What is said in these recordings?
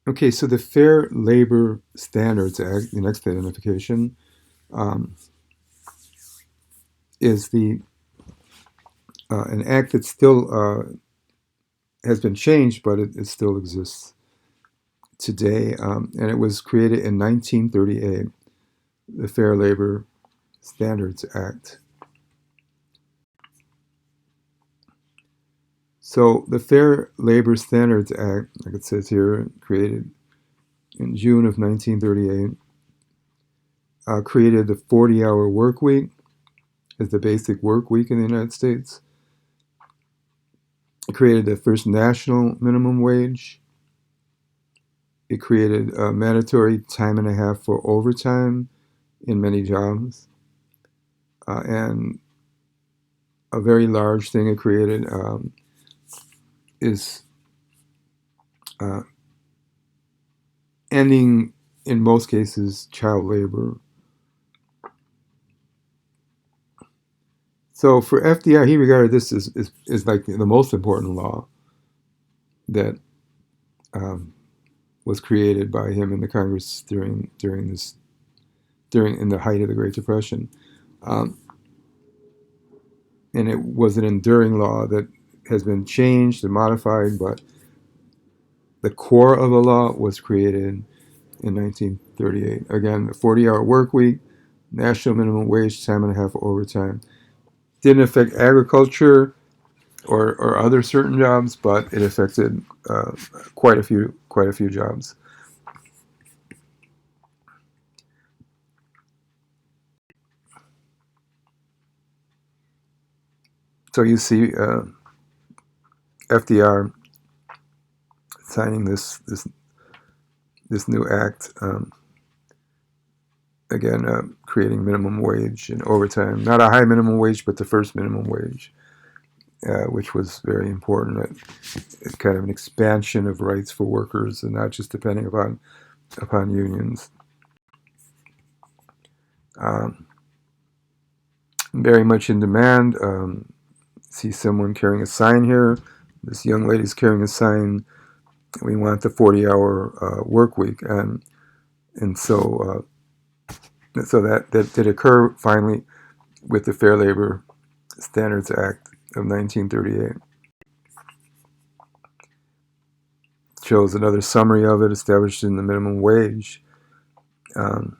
Okay, so the Fair Labor Standards Act, the next identification, um, is the an act that still has been changed, but it still exists today, and it was created in 1938, the Fair Labor Standards Act. So the Fair Labor Standards Act, like it says here, created in June of 1938, created the 40-hour work week as the basic work week in the United States. It created the first national minimum wage. It created a mandatory time and a half for overtime in many jobs. And a very large thing it created is uh, ending, in most cases, child labor. So for FDR, he regarded this as like the most important law that um, was created by him in the Congress during in the height of the Great Depression, um, and it was an enduring law that has been changed and modified, but the core of the law was created in 1938. Again, the 40-hour work week, national minimum wage, time and a half overtime. Didn't affect agriculture or other certain jobs, but it affected quite a few jobs. So you see FDR signing this new act, again creating minimum wage and overtime. Not a high minimum wage, but the first minimum wage, which was very important. It's kind of an expansion of rights for workers, and not just depending upon unions. Um, Very much in demand. See someone carrying a sign here. This young lady's carrying a sign. We want the 40-hour work week, and so that did occur finally with the Fair Labor Standards Act of 1938. Shows another summary of it, established in the minimum wage, um,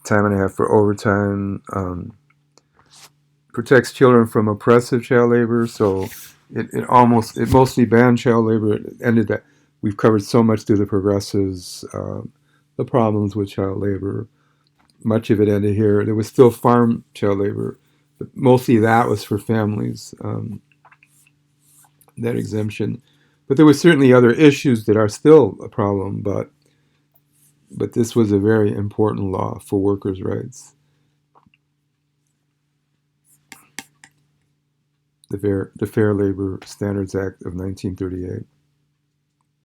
time and a half for overtime, protects children from oppressive child labor. So it mostly banned child labor. It ended that. We've covered so much through the progressives, the problems with child labor. Much of it ended here. There was still farm child labor, but mostly that was for families. That exemption, but there were certainly other issues that are still a problem. But this was a very important law for workers' rights. The Fair Labor Standards Act of 1938.